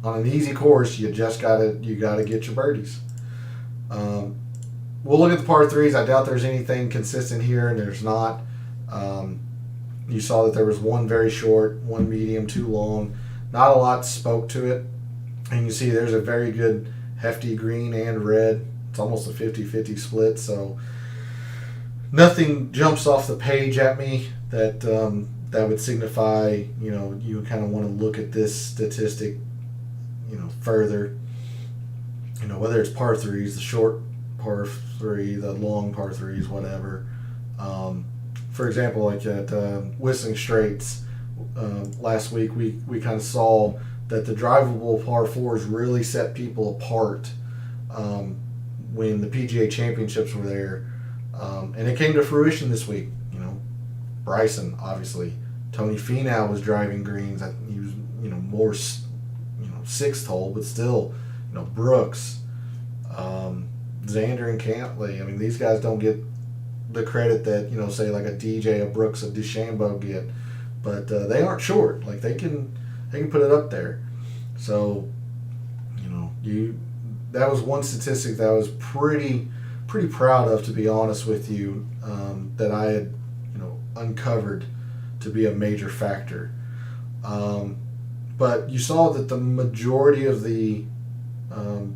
on an easy course, you gotta get your birdies. We'll look at the par threes. I doubt there's anything consistent here, and there's not. You saw that there was 1 very short, 1 medium, 2 long. Not a lot spoke to it. And you see there's a very good hefty green and red. It's almost a 50-50 split, so nothing jumps off the page at me that would signify, you kind of want to look at this statistic, further. Whether it's par threes, the short par 3, the long par 3s, whatever. For example, like at Whistling Straits last week, we kind of saw that the drivable par 4s really set people apart when the PGA Championships were there. And it came to fruition this week. Bryson, obviously. Tony Finau was driving greens. He was, more, 6th hole, but still, Brooks, Xander and Cantley. These guys don't get the credit that, say like a DJ, a Brooks, a DeChambeau get, but they aren't short. Like they can they can put it up there. So, that was one statistic that I was pretty proud of, to be honest with you, that I had uncovered to be a major factor. But you saw that the majority of the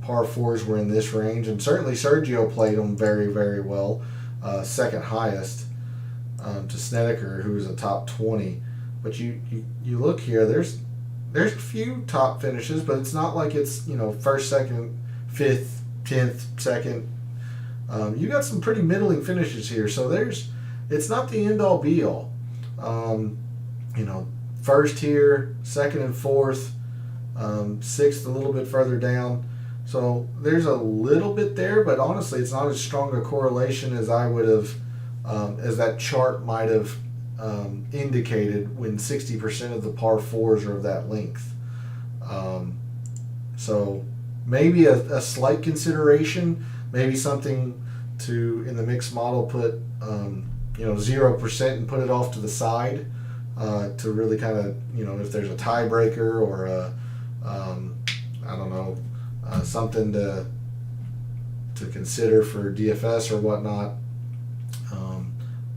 par fours were in this range, and certainly Sergio played them very, very well. Second highest to Snedeker, who was a top 20. But you look here, there's a few top finishes, but it's not like it's first, second, fifth, 10th, second. You got some pretty middling finishes here, so it's not the end all be all. First here, second and fourth, sixth a little bit further down. So there's a little bit there, but honestly, it's not as strong a correlation as I would have, as that chart might have indicated when 60% of the par fours are of that length. So maybe a slight consideration, maybe something to, in the mixed model, put 0% and put it off to the side to really kind of, if there's a tiebreaker or something to consider for DFS or whatnot.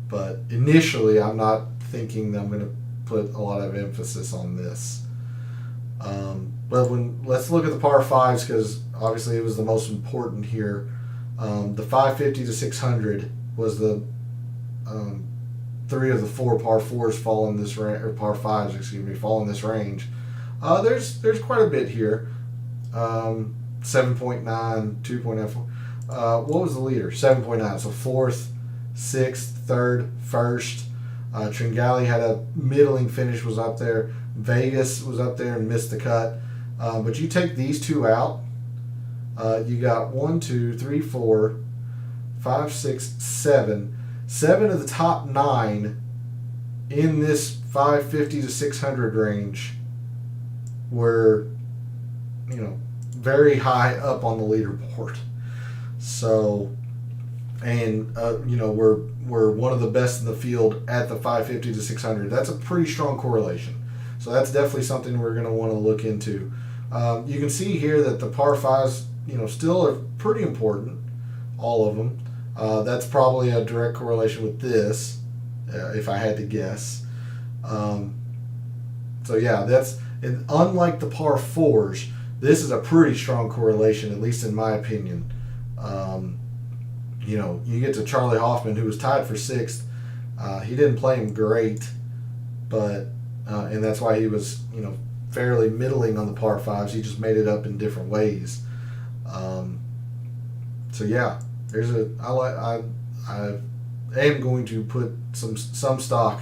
But initially, I'm not thinking that I'm going to put a lot of emphasis on this. But let's look at the par fives, because obviously it was the most important here. The 550 to 600 was the 3 of the 4 par fours fall in this range, or par fives, fall in this range. There's quite a bit here. 7.9, 2.94. What was the leader? 7.9. So fourth, sixth, third, first. Tringali had a middling finish, was up there. Vegas was up there and missed the cut. But you take these two out, you got 1, 2, 3, 4, 5, 6, 7. 7 of the top 9 in this 550 to 600 range were, very high up on the leaderboard. So, and we're one of the best in the field at the 550 to 600. That's a pretty strong correlation. So that's definitely something we're going to want to look into. You can see here that the par fives, still are pretty important, all of them. That's probably a direct correlation with this, if I had to guess. So yeah, and unlike the par fours, this is a pretty strong correlation, at least in my opinion. You get to Charlie Hoffman, who was tied for 6th. He didn't play him great, but and that's why he was, fairly middling on the par fives. He just made it up in different ways. So yeah, I am going to put some stock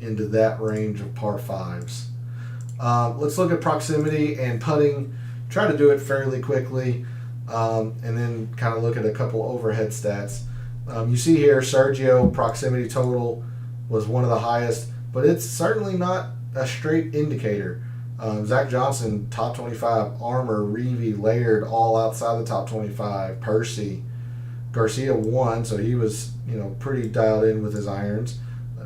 into that range of par fives. Let's look at proximity and putting. Try to do it fairly quickly, and then kind of look at a couple overhead stats. You see here, Sergio proximity total was one of the highest, but it's certainly not a straight indicator. Zach Johnson, top 25, Armour, Reevey, Laird, all outside the top 25. Percy, Garcia won, so he was pretty dialed in with his irons.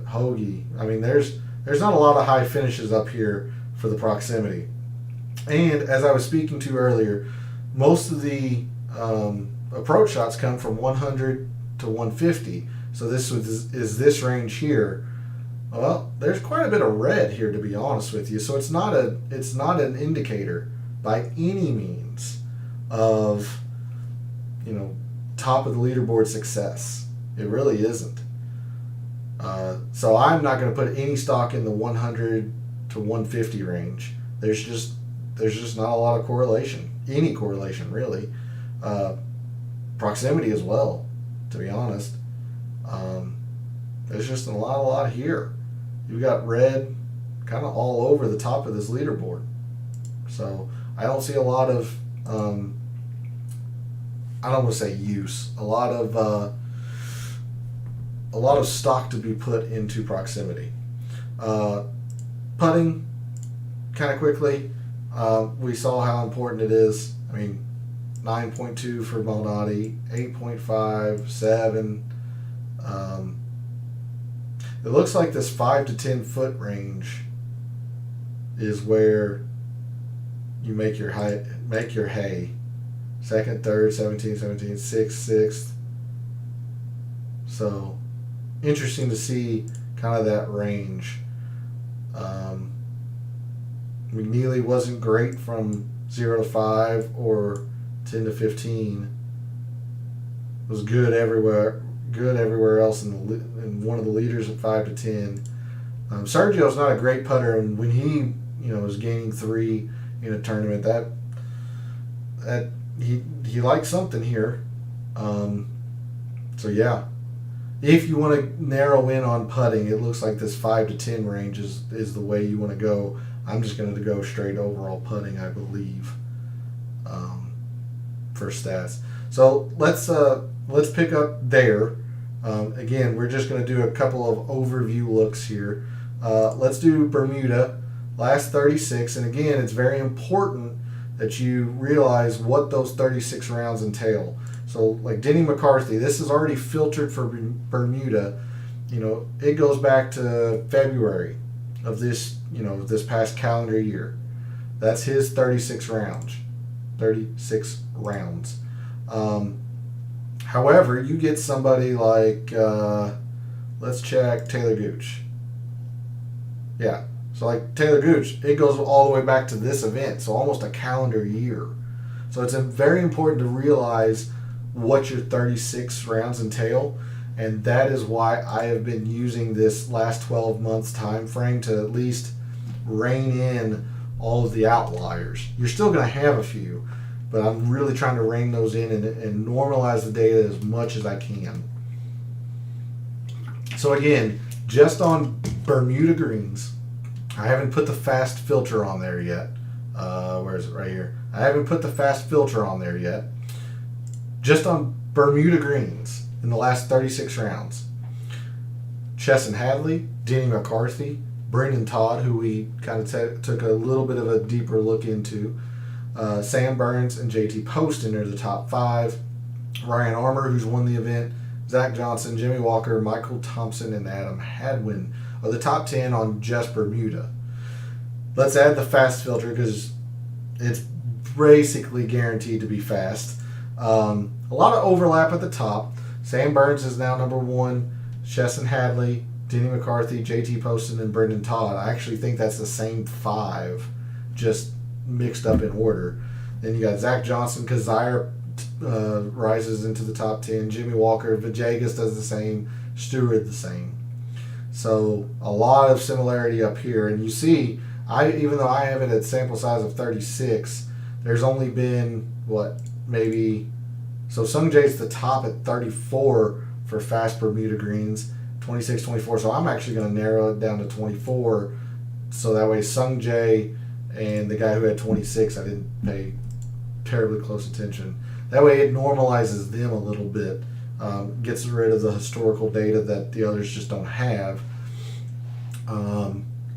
Hoagie, there's not a lot of high finishes up here for the proximity. And as I was speaking to earlier, most of the approach shots come from 100 to 150. So this is this range here. Well, there's quite a bit of red here, to be honest with you. So it's not an indicator by any means of top of the leaderboard success. It really isn't. So I'm not going to put any stock in the 100 to 150 range. There's just not a lot of correlation. Any correlation, really. Proximity as well, to be honest. There's just a lot here. You've got red kind of all over the top of this leaderboard. So I don't see a lot of, I don't want to say use, a lot of stock to be put into proximity. Putting, kind of quickly, we saw how important it is. 9.2 for Malnati, 8.5, 7. It looks like this 5 to 10 foot range is where you make your hay. Second, third, 17, 17, 6th, 6th. So interesting to see kind of that range. McNeely wasn't great from 0 to 5 or 10 to 15. Was good everywhere. Good everywhere else, and one of the leaders at 5 to 10. Sergio's not a great putter, and when he was gaining 3 in a tournament, that he likes something here. So yeah, if you want to narrow in on putting, it looks like this 5 to 10 range is the way you want to go. I'm just going to go straight overall putting, I believe, for stats. So let's pick up there. Again, we're just going to do a couple of overview looks here. Let's do Bermuda, last 36. And again, it's very important that you realize what those 36 rounds entail. So like Denny McCarthy, this is already filtered for Bermuda. It goes back to February of this past calendar year. That's his 36 rounds. 36 rounds. However, you get somebody like, let's check Taylor Gooch. Yeah, so like Taylor Gooch, it goes all the way back to this event, so almost a calendar year. So it's very important to realize what your 36 rounds entail, and that is why I have been using this last 12 months time frame to at least rein in all of the outliers. You're still going to have a few, but I'm really trying to rein those in and normalize the data as much as I can. So again, just on Bermuda greens, I haven't put the fast filter on there yet. Where is it? Right here. I haven't put the fast filter on there yet. Just on Bermuda greens in the last 36 rounds. Chesson Hadley, Denny McCarthy, Brendan Todd, who we kind of took a little bit of a deeper look into. Sam Burns and JT Poston are the top 5. Ryan Armour, who's won the event. Zach Johnson, Jimmy Walker, Michael Thompson, and Adam Hadwin are the top 10 on just Bermuda. Let's add the fast filter because it's basically guaranteed to be fast. A lot of overlap at the top. Sam Burns is now number 1. Chesson Hadley, Denny McCarthy, JT Poston, and Brendan Todd. I actually think that's the same 5, just mixed up in order. Then you got Zach Johnson, Kazire rises into the top 10. Jimmy Walker, Villegas does the same. Stewart the same. So a lot of similarity up here. And you see, even though I have it at sample size of 36, there's only been, so Sung Jae's the top at 34 for fast Bermuda greens, 26, 24. So I'm actually going to narrow it down to 24. So that way Sung Jae and the guy who had 26, I didn't pay terribly close attention. That way it normalizes them a little bit, gets rid of the historical data that the others just don't have.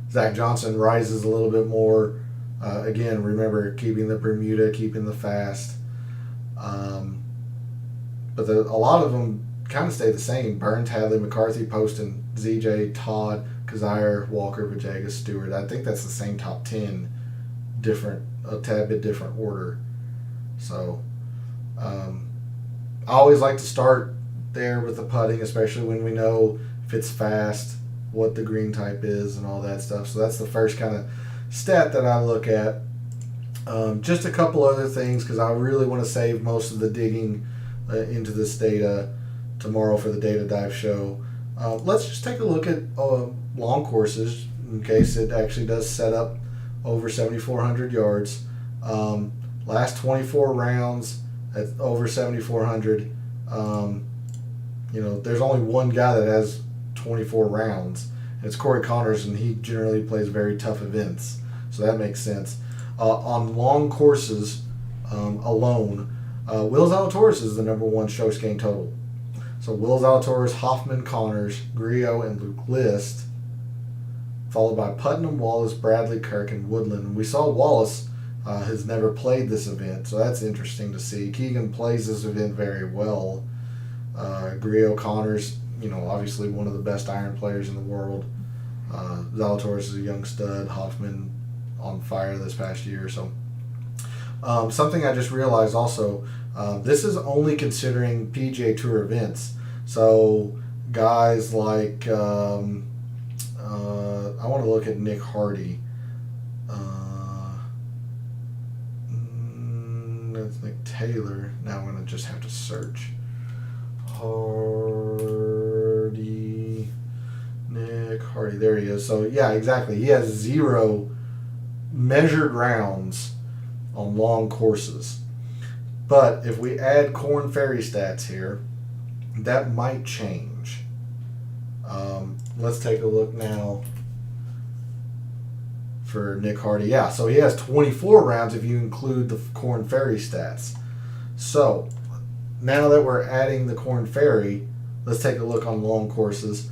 Zach Johnson rises a little bit more. Again, remember, keeping the Bermuda, keeping the fast. But a lot of them kind of stay the same. Burns, Hadley, McCarthy, Poston, ZJ, Todd, Kazire, Walker, Villegas, Stewart. I think that's the same top 10, a tad bit different order. So I always like to start there with the putting, especially when we know if it's fast, what the green type is, and all that stuff. So that's the first kind of stat that I look at. Just a couple other things, because I really want to save most of the digging into this data tomorrow for the Data Dive show. Let's just take a look at long courses in case it actually does set up over 7,400 yards. Last 24 rounds at over 7,400. There's only one guy that has 24 rounds. And it's Corey Connors, and he generally plays very tough events. So that makes sense. On long courses alone, Will Zalatoris is the number 1 strokes gained total. So Will Zalatoris, Hoffman, Connors, Griot, and Luke List, followed by Putnam, Wallace, Bradley, Kirk, and Woodland. And we saw Wallace has never played this event, so that's interesting to see. Keegan plays this event very well. Griot, Connors, obviously one of the best iron players in the world. Zalatoris is a young stud. Hoffman on fire this past year. So something I just realized also, this is only considering PGA Tour events. So guys like I want to look at Nick Hardy. That's Nick Taylor. Now I'm going to just have to search. Hardy. Nick Hardy. There he is. So, yeah, exactly. He has 0 measured rounds on long courses. But if we add Korn Ferry stats here, that might change. Let's take a look now for Nick Hardy. Yeah, so he has 24 rounds if you include the Korn Ferry stats. So now that we're adding the Korn Ferry, let's take a look on long courses.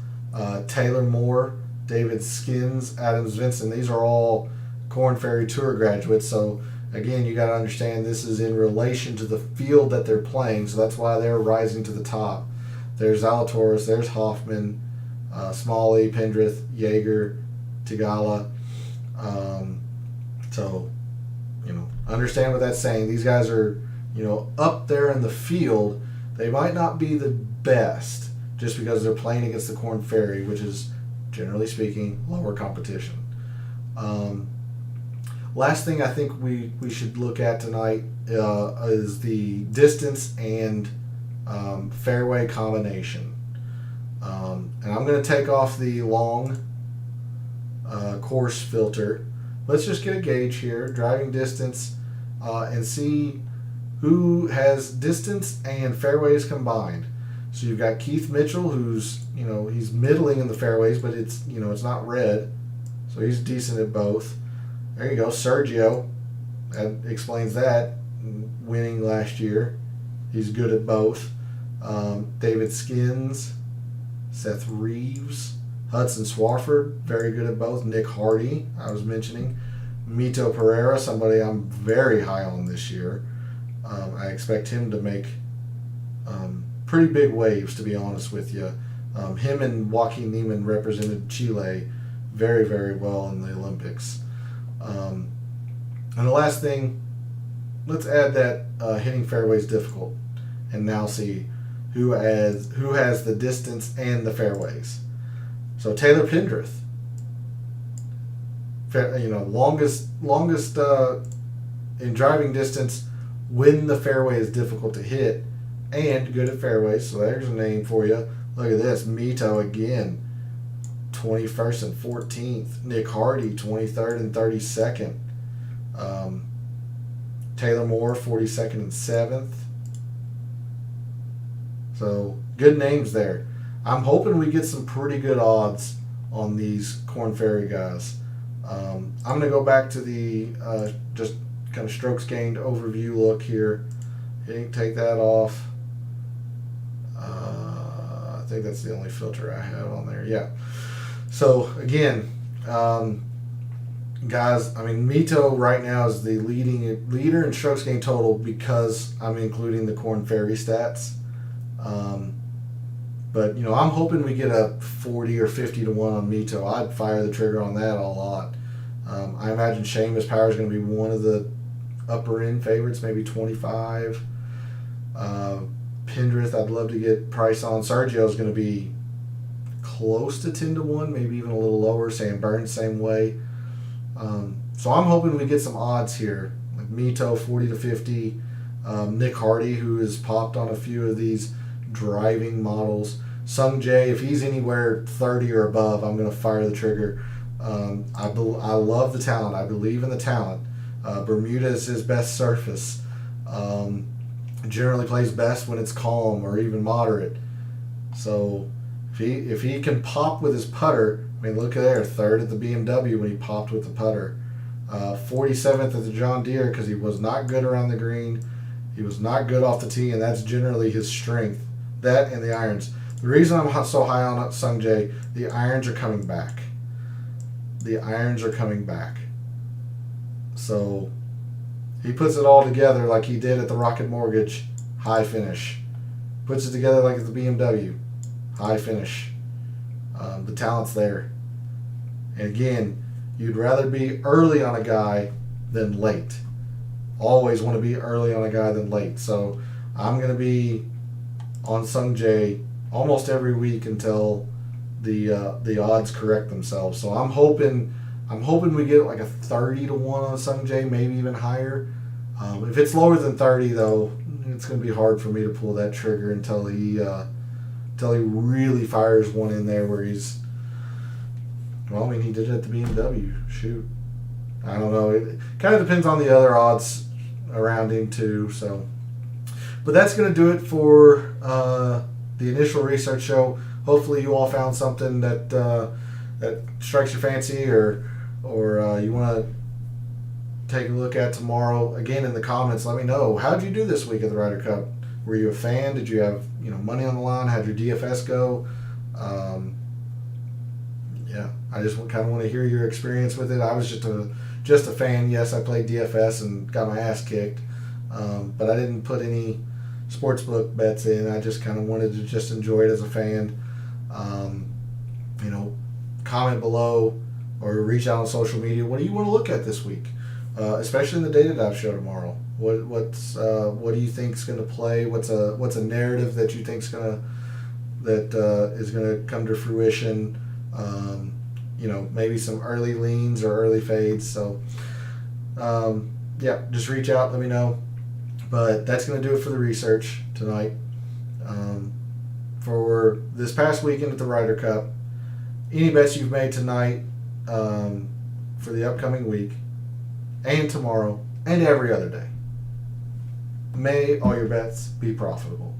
Taylor Moore, David Skins, Adams Vincent, these are all Korn Ferry Tour graduates. So again, you got to understand this is in relation to the field that they're playing, so that's why they're rising to the top. There's Zalatoris, there's Hoffman, Smalley, Pendrith, Jaeger, Tigala. So, understand what that's saying. These guys are, up there in the field. They might not be the best just because they're playing against the Korn Ferry, which is, generally speaking, lower competition. Last thing I think we should look at tonight is the distance and fairway combination. And I'm going to take off the long course filter. Let's just get a gauge here, driving distance, and see who has distance and fairways combined. So you've got Keith Mitchell, who's, he's middling in the fairways, but it's, it's not red. So he's decent at both. There you go, Sergio. That explains that. Winning last year. He's good at both. David Skins, Seth Reeves, Hudson Swafford, very good at both. Nick Hardy, I was mentioning. Mito Pereira, somebody I'm very high on this year. I expect him to make pretty big waves, to be honest with you. Him and Joaquin Niemann represented Chile very, very well in the Olympics. And the last thing, let's add that hitting fairways difficult, and now see who has the distance and the fairways. So Taylor Pendrith, longest in driving distance when the fairway is difficult to hit, and good at fairways. So there's a name for you. Look at this, Mito again, 21st and 14th. Nick Hardy, 23rd and 32nd. Taylor Moore, 42nd and 7th. So good names there. I'm hoping we get some pretty good odds on these Korn Ferry guys. I'm going to go back to the just kind of strokes gained overview look here. Take that off. I think that's the only filter I have on there. Yeah. So again, guys, Mito right now is the leader in strokes gained total because I'm including the Korn Ferry stats. But I'm hoping we get a 40 or 50 to 1 on Mito. I'd fire the trigger on that a lot. I imagine Seamus Power is going to be one of the upper end favorites, maybe 25. Pendrith, I'd love to get price on. Sergio is going to be close to 10 to 1, maybe even a little lower. Sam Burns, same way. So I'm hoping we get some odds here, like Mito 40 to 50. Nick Hardy, who has popped on a few of these driving models. Sung Jae, if he's anywhere 30 or above, I'm going to fire the trigger. I love the talent. I believe in the talent. Bermuda is his best surface. Generally plays best when it's calm or even moderate. So if he can pop with his putter, look at there, 3rd at the BMW when he popped with the putter. 47th at the John Deere because he was not good around the green. He was not good off the tee, and that's generally his strength. That and the irons. The reason I'm so high on Sung Jae, the irons are coming back. The irons are coming back. So he puts it all together like he did at the Rocket Mortgage, high finish. Puts it together like at the BMW, high finish. The talent's there. And again, You'd rather be early on a guy than late. Always want to be early on a guy than late. So I'm going to be on Sung Jae almost every week until the odds correct themselves. So I'm hoping we get like a 30-1 on Sung Jae, maybe even higher. If it's lower than 30 though, it's going to be hard for me to pull that trigger until he really fires one in there where he's. Well, I mean, he did it at the BMW. Shoot, I don't know. It kind of depends on the other odds around him too. So, but that's going to do it for the initial research show. Hopefully, you all found something that that strikes your fancy, or you want to take a look at tomorrow. Again, in the comments, let me know, how'd you do this week at the Ryder Cup? Were you a fan? Did you have money on the line? How'd your DFS go? Yeah, I just kind of want to hear your experience with it. I was just a fan. Yes, I played DFS and got my ass kicked, but I didn't put any sportsbook bets in. I just kind of wanted to just enjoy it as a fan. Comment below or reach out on social media. What do you want to look at this week? Especially in the Data Dive show tomorrow. What do you think is going to play? What's a narrative that you think is going to come to fruition? Maybe some early leans or early fades. So just reach out, let me know. But that's going to do it for the research tonight. For this past weekend at the Ryder Cup, any bets you've made tonight for the upcoming week and tomorrow and every other day, may all your bets be profitable.